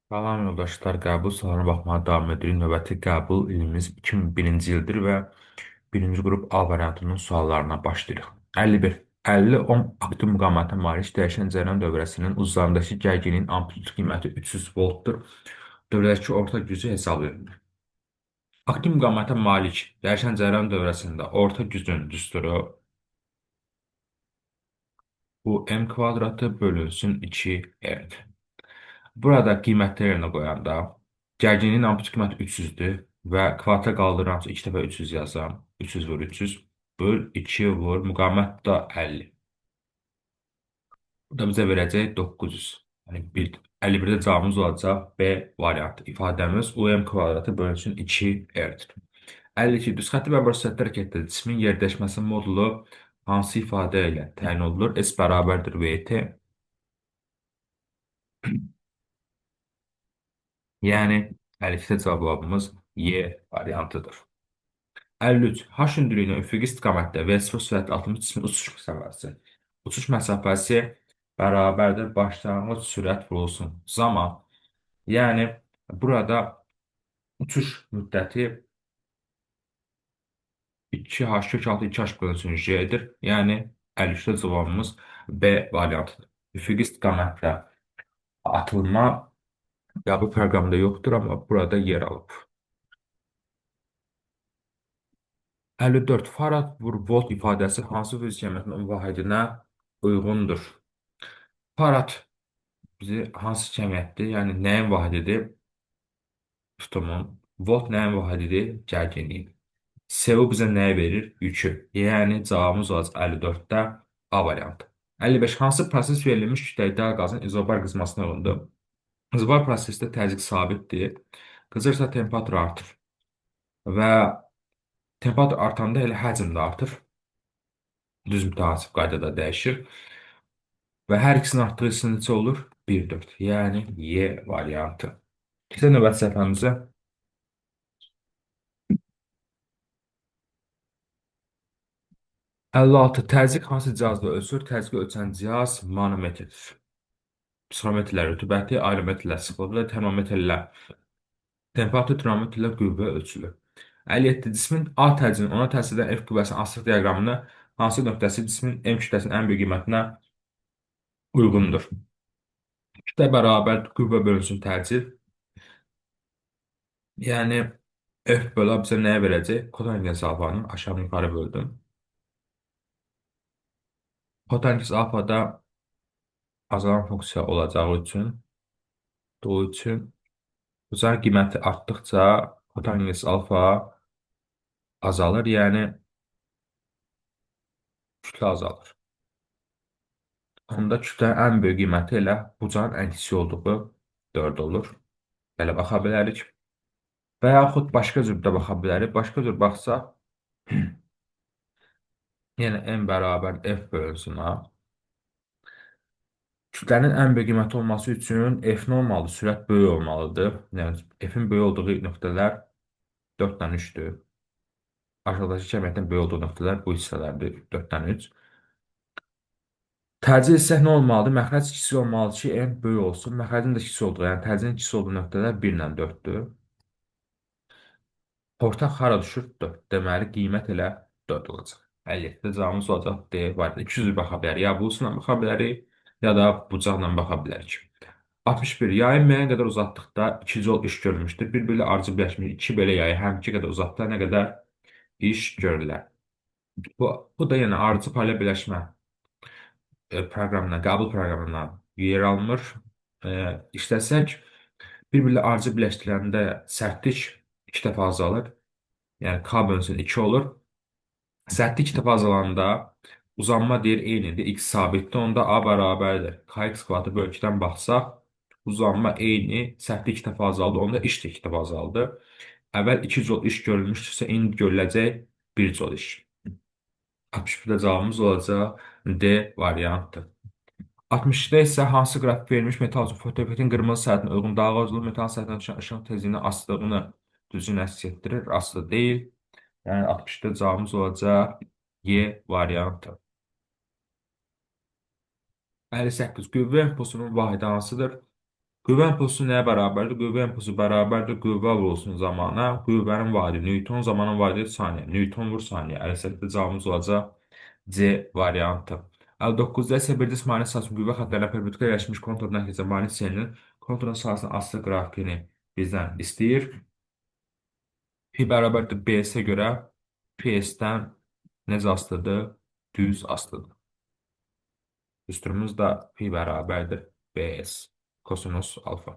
Salam yoldaşlar, qəbul sualına baxmağa davam edirik. Növbəti qəbul ilimiz 2001-ci ildir və birinci qrup A variantının suallarına başlayırıq. 51. 50 ohm aktiv müqavimətə malik dəyişən cərəyan dövrəsinin uzlarındakı gərginliyin amplitude qiyməti 300 voltdur. Dövrədəki orta gücü hesab edilir. Aktiv müqavimətə malik dəyişən cərəyan dövrəsində orta gücün düsturu bu m kvadratı bölünsün 2r. Burada qiymətləri yerine qoyanda gərginliyin amplitude qiyməti 300-dür və kvadra qaldırıram 2 dəfə 300 yazsam 300 vur 300 böl 2 vur müqavimət da 50. Bu da bizə verəcək 900. Yəni 51-də cavabımız olacaq B variantı. İfadəmiz UM kvadratı bölünsün 2R-dir. 52. Düz xətti və prosesdə hərəkətdə cismin yerdəşməsi modulu hansı ifadə ilə təyin olunur? S bərabərdir VT. Yəni 52-də cavabımız Y variantıdır. 53. H hündürlüyünə üfüqi istiqamətdə və sıfır sürətlə 60 cismin uçuş məsafəsi. Uçuş məsafəsi bərabərdir başlanğıc sürət vurulsun zaman. Yəni burada uçuş müddəti 2H kök altı 2H bölünsün J'dir. Yəni 53-də cavabımız B variantıdır. Üfüqi istiqamətlə atılma ya bu proqramda yoxdur, amma burada yer alıb. 54. Farad vur volt ifadəsi hansı fizik cəmiyyətinin vahidinə uyğundur? Farad bizi hansı cəmiyyətdir? Yəni nəyin vahididir? Tutumun. Volt nəyin vahididir? Gərginliyin. SU bizə nəyi verir? Yükü. Yəni cavabımız olacaq 54-də A variantı. 55. Hansı proses verilmiş kütlədə qazın izobar qızmasına uyğundur? İzobar prosesdə təzyiq sabitdir. Qızırsa temperatur artır. Və temperatur artanda elə həcm də artır. Düz mütəmadi qaydada dəyişir. Və hər ikisinin artdığı isə neçə olur? 1,4. Yəni Y variantı. İşte növbəti səhifəmizə 56. Təzyiq hansı cihazla ölçülür? Təzyiqi ölçən cihaz manometrdir. Psixometrlə rütubəti, aerometrlə sıxlığı, termometrlə temperatur, termometrlə qüvvə ölçülür. 57. Cismin A təcinin ona təsir edən F qüvvəsinin asılıq diaqramını hansı nöqtəsi cismin M kütləsinin ən böyük qiymətinə uyğundur? Kütlə bərabər qüvvə bölünsün təcil. Yəni F bölü A bizə nəyə verəcək? Kotangens alfanın aşağı yuxarı böldüm. Kotangens alfada azalan funksiya olacağı üçün bucanın qiyməti artdıqca kotangens alfa azalır, yəni kütlə azalır. Onda kütlənin ən böyük qiyməti elə bucanın ən kiçik olduğu 4 olur. Belə baxa bilərik. Və yaxud başqa cür də baxa bilərik. Başqa cür baxsaq, yəni n bərabər f bölünsün A. Kütlənin ən böyük qiyməti olması üçün f nə olmalıdır? Sürət böyük olmalıdır. Yəni f-in böyük olduğu nöqtələr 4-dən 3-dür. Aşağıdakı cəmiyyətin böyük olduğu nöqtələr bu hissələrdir. 4-dən 3. Təcil isə nə olmalıdır? Məxrəc kiçik olmalıdır ki, n böyük olsun. Məxrəcin də kiçik olduğu, yəni təcilin kiçik olduğu nöqtələr 1 ilə 4-dür. Ortaq hara düşür? 4. Deməli, qiymət elə 4 olacaq. 57-də cavabımız olacaq D variantı. 200 baxa bilərik. Ya bu üsulla baxa bilərik, ya da bucaqla baxa bilərik. 61. Yayın müəyyən qədər uzatdıqda 2 yol iş görülmüşdür. Bir-biri aracı birləşmiş 2 belə yayı həm 2 qədər uzatdıqda nə qədər iş görürlər. Bu da yəni aracı paralel birləşmə proqramına, qəbul proqramına yer almır. İşləsək, bir-biri aracı birləşdirəndə sərtlik 2 dəfə azalır. Yəni K bölünsün 2 olur. Sərtlik 2 dəfə azalanda uzanma deyir eynidir. X sabitdir. Onda A bərabərdir. Kx kvadratı bölü 2-dən baxsaq, uzanma eyni, sərtlik 2 dəfə azaldı. Onda iş də 2 dəfə azaldı. Əvvəl 2 col iş görülmüşdürsə, indi görüləcək 1 col iş. 61-də cavabımız olacaq D variantı. 60-da isə hansı qrafik verilmiş metal üçün fotoefektin qırmızı səthinin uyğun dalğa üzlü metal səthindən düşən işığın tezliyini asılılığını düzgün əks etdirir? Asılı deyil. Yəni 60-da cavabımız olacaq Y variantı. 58. Qüvvə impulsunun vahidi hansıdır? Qüvvə impulsu nəyə bərabərdir? Qüvvə impulsu bərabərdir qüvvə vurulsun zamana, qüvvənin vahidi Newton, zamanın vahidi saniyə. Newton vur saniyə. Əlbəttə cavabımız olacaq C variantı. 59-da isə bir cismaniyyət sahəsinin qüvvə xəttlərinə perpendikulár yerləşmiş konturdan keçən magnit selinin konturun sahəsinin asılı qrafikini bizdən istəyir. Pi bərabərdir BS-ə görə PS-dən necə asılıdır? Düz asılıdır. Üstümüz də pi bərabərdir BS. Kosinus alfa.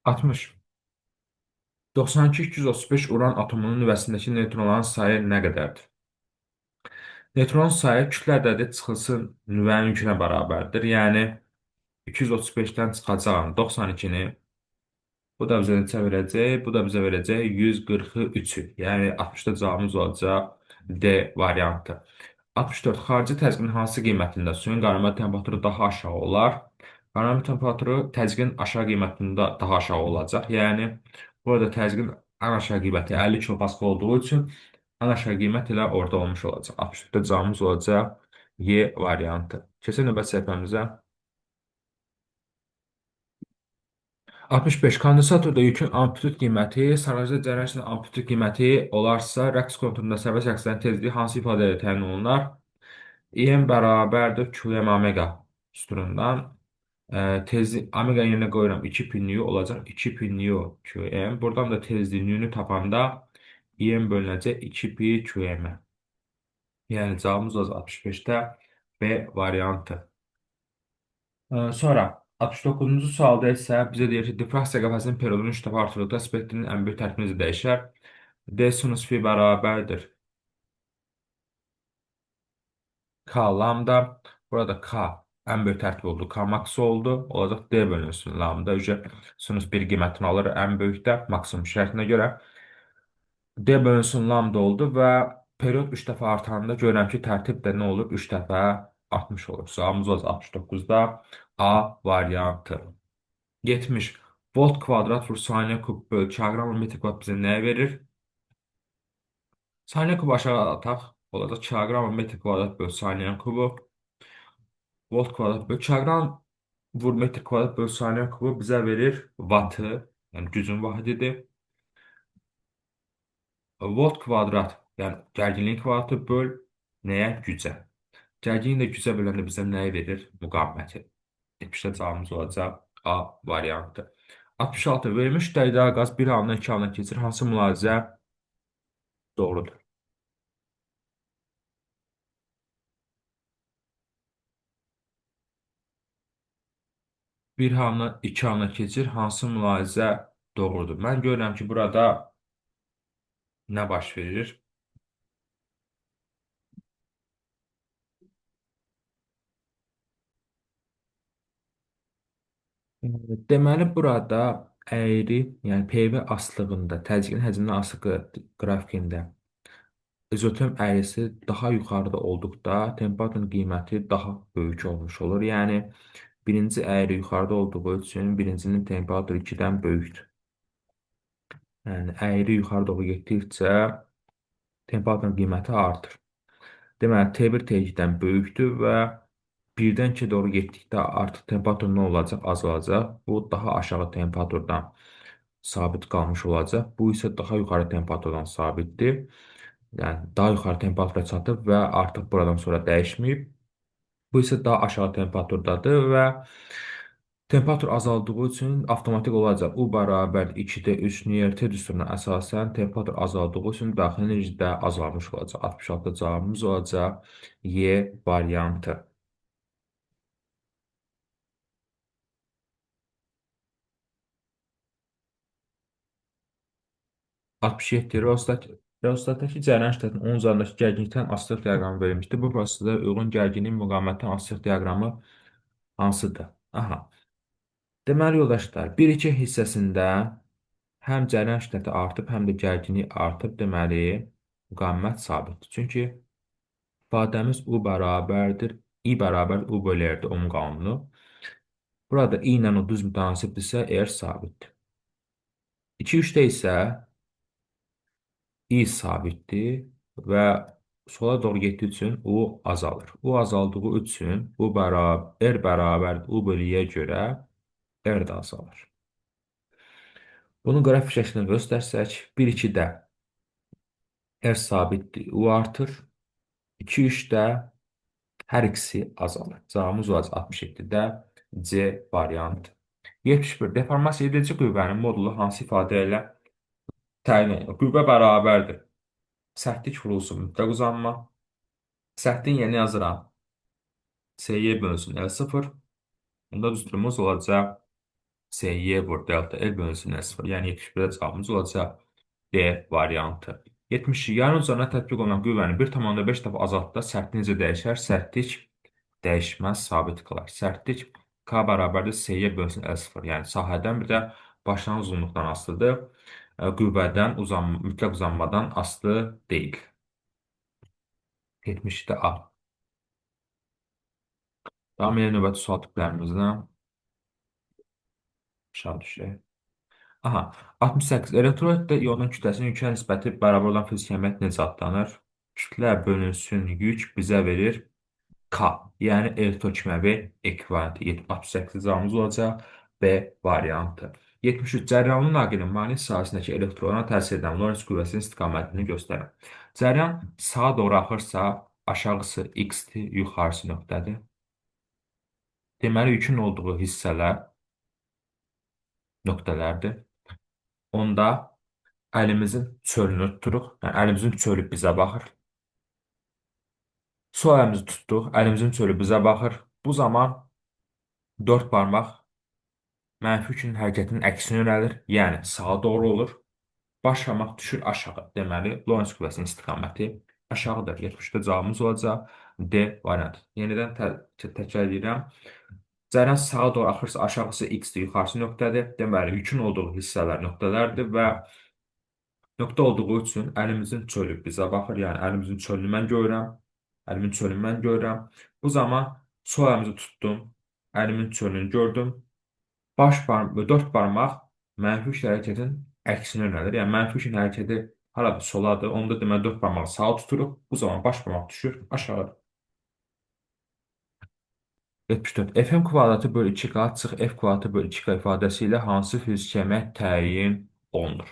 60. 92-235 uran atomunun nüvəsindəki neytronların sayı nə qədərdir? Neytron sayı kütlə ədədi çıxılsın nüvənin yükünə bərabərdir. Yəni 235-dən çıxacağım 92-ni. Bu da bizə neçə verəcək? Bu da bizə verəcək 143-ü. Yəni 60-da cavabımız olacaq D variantı. 64. Xarici təzyiqin hansı qiymətində suyun qaynama temperaturu daha aşağı olar? Qaynama temperaturu təzyiqin aşağı qiymətində daha aşağı olacaq. Yəni burada təzyiqin ən aşağı qiyməti 50 kilopascal olduğu üçün ən aşağı qiymət elə orada olmuş olacaq. 64-də cavabımız olacaq Y variantı. Keçən növbət səhifəmizə. 65. Kondensatorda yükün amplitud qiyməti sarıcı cərəyan üçün amplitud qiyməti olarsa, rəqs konturunda sərbəst əkslərin tezliyi hansı ifadə ilə təyin olunur? İm bərabərdir QM omega sütunundan. Tezlik omega yerinə qoyuram 2 pi nu olacaq 2 pi nu QM. Buradan da tezliyi nu tapanda İm bölünəcək 2 pi QM. Yəni cavabımız olacaq 65-də B variantı. Sonra 69-cu sualda isə bizə deyir ki, diffraksiya qəfəsinin periodunun 3 dəfə artırıldıqda spektrinin ən böyük tərkib necə dəyişər? D sinus fi bərabərdir K lambda. Burada K ən böyük tərtib oldu. K max oldu. Olacaq D bölünsün lambda. Sinus 1 qiymətini alır ən böyükdə maksimum şərtinə görə. D bölünsün lambda oldu və period 3 dəfə artanda görürəm ki, tərtib də nə olur? 3 dəfə artmış olur. Cavabımız olacaq 69-da A variantı. 70. Volt kvadrat vur saniyə kub böl kiloqram metr kvadrat bizə nəyə verir? Saniyə kubu aşağı ataq. Olacaq kiloqram metr kvadrat böl saniyə kubu. Volt kvadrat böl kiloqram vur metr kvadrat böl saniyə kubu bizə verir vatı. Yəni gücün vahididir. Volt kvadrat, yəni gərginliyin kvadratı böl nəyə? Gücə. Gərginliyi də gücə böləndə bizə nəyi verir? Müqaviməti. 70-də cavabımız olacaq A variantı. 66. Verilmiş kütlədə qaz bir halından iki halına keçir. Hansı mülahizə doğrudur? Bir halından iki halına keçir. Hansı mülahizə doğrudur? Mən görürəm ki, burada nə baş verir? Deməli, burada əyri, yəni PV asılığında, təzyiqin həcmindən asılı qrafikində izoterm əyrisi daha yuxarıda olduqda temperaturun qiyməti daha böyük olmuş olur. Yəni, birinci əyri yuxarıda olduğu üçün birincinin temperaturu 2-dən böyükdür. Yəni, əyri yuxarı doğru getdikcə temperaturun qiyməti artır. Deməli, T1 T2-dən böyükdür və 1-dən 2 doğru getdikdə artıq temperatur nə olacaq? Azalacaq. Bu daha aşağı temperaturdan sabit qalmış olacaq. Bu isə daha yuxarı temperaturdan sabitdir. Yəni daha yuxarı temperatura çatıb və artıq buradan sonra dəyişməyib. Bu isə daha aşağı temperaturdadır və temperatur azaldığı üçün avtomatik olacaq. U bərabər 2-də 3 Newton düsturuna əsasən temperatur azaldığı üçün daxili enerji də azalmış olacaq. 66 cavabımız olacaq Y variantı. 67. Reostatdakı cərəyan şiddətinin 10 üzərindəki gərginlikdən asılılıq diaqramı verilmişdir. Bu prosesdə uyğun gərginlik müqavimətindən asılılıq diaqramı hansıdır? Aha. Deməli, yoldaşlar, 1-2 hissəsində həm cərəyan şiddəti artıb, həm də gərginlik artıb. Deməli, müqavimət sabitdir. Çünki ifadəmiz U bərabərdir. I bərabər U bölü R'dir, Ohm qanunu. Burada i ilə o düz mütənasibdirsə, r sabitdir. 2-3-də isə i sabitdir və sola doğru getdiyi üçün u azalır. U azaldığı üçün u bərabər r bərabər u bölü y görə r də azalır. Bunu qrafik şəklində göstərsək, 1-2-də r sabitdir, u artır. 2-3-də hər ikisi azalır. Cavabımız olacaq 67-də C variantı. 71. Deformasiya edici qüvvənin modulu hansı ifadə ilə təyin olunur? Qüvvə bərabərdir. Sərtlik vurulsun mütləq uzanma. Sərtliyin yerinə yazıram. SY bölünsün L0. Bunda düzgünümüz olacaq. SY vur delta L bölünsün L0. Yəni 71-də cavabımız olacaq D variantı. 70. Yarın üzərinə tətbiq olunan qüvvəni 1,5 dəfə azaltda sərtlik necə dəyişər? Sərtlik dəyişməz, sabit qalar. Sərtlik K bərabərdir SY bölünsün L0. Yəni sahədən bir də başlanğıc uzunluqdan asılıdır. Qüvvədən mütləq uzanmadan asılı deyil. 70-də A. Davam edən növbəti sual tiplərimizdən aşağı düşək. Aha, 68. Elektronikdə ionun kütləsinin yükə nisbəti bərabər olan fiziki əməliyyat necə adlanır? Kütlə bölünsün yük bizə verir K. Yəni elektrokimyəvi ekvivalenti. 68 cavabımız olacaq B variantı. 73. Cəryanlı naqilin mane sahəsindəki elektronuna təsir edən Lorentz qüvvəsinin istiqamətini göstərin. Cəryan sağa doğru axırsa, aşağısı x-dir, yuxarısı nöqtədir. Deməli, yükün olduğu hissələr nöqtələrdir. Onda əlimizin çölünü tuturuq. Yəni, əlimizin çölü bizə baxır. Sol əlimizi tutduq. Əlimizin çölü bizə baxır. Bu zaman 4 barmaq mənfi yükün hərəkətinin əksinə yönəlir. Yəni, sağa doğru olur. Baş barmaq düşür aşağı. Deməli, Lorentz qüvvəsinin istiqaməti aşağıdır. 70-də cavabımız olacaq D variantı. Yenidən təkrar edirəm. Cəryan sağa doğru axırsa aşağısı x-dir, yuxarısı nöqtədir. Deməli, yükün olduğu hissələr nöqtələrdir və nöqtə olduğu üçün əlimizin çölü bizə baxır. Yəni, əlimizin çölünü mən görürəm. Əlimin çölünü mən görürəm. Bu zaman sol əlimizi tutdum. Əlimin çölünü gördüm. Dörd barmaq mənfi yük hərəkətin əksinə yönəlir. Yəni, mənfi yükün hərəkəti harada soladır. Onda deməli, dörd barmağı sağa tuturuq. Bu zaman baş barmaq düşür aşağı. 74. Fm kvadratı bölü 2K çıx F kvadratı bölü 2K ifadəsi ilə hansı fiziki əməliyyat təyin olunur?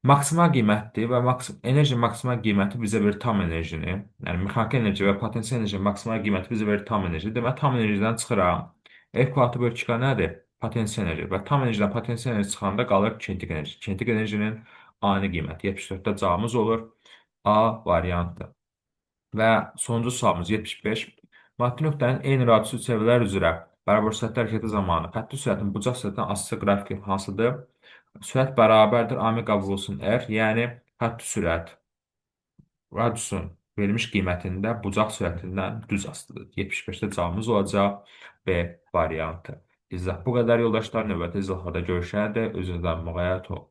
Maksimal qiymətdir və enerji maksimal qiyməti bizə verir tam enerjini. Yəni, mexaniki enerji və potensial enerji maksimal qiyməti bizə verir tam enerji. Deməli, tam enerjidən çıxıram. F kvadratı bölü 2K nədir? Potensial enerji. Və tam enerjidən potensial enerji çıxanda qalır kinetik enerji. Kinetik enerjinin ani qiyməti. 74-də cavabımız olur A variantı. Və sonuncu sualımız 75. Maddi nöqtənin eyni radiusu çevrələr üzrə bərabər sürətlə hərəkəti zamanı xətti sürətin bucaq sürətindən asılı qrafiki hansıdır? Sürət bərabərdir omega vurulsun R, yəni xətti sürət radiusun verilmiş qiymətində bucaq sürətindən düz asılıdır. 75-də cavabımız olacaq B variantı. İzah bu qədər yoldaşlar, növbəti izahlarda görüşənədək özünüzdən müğayət olun.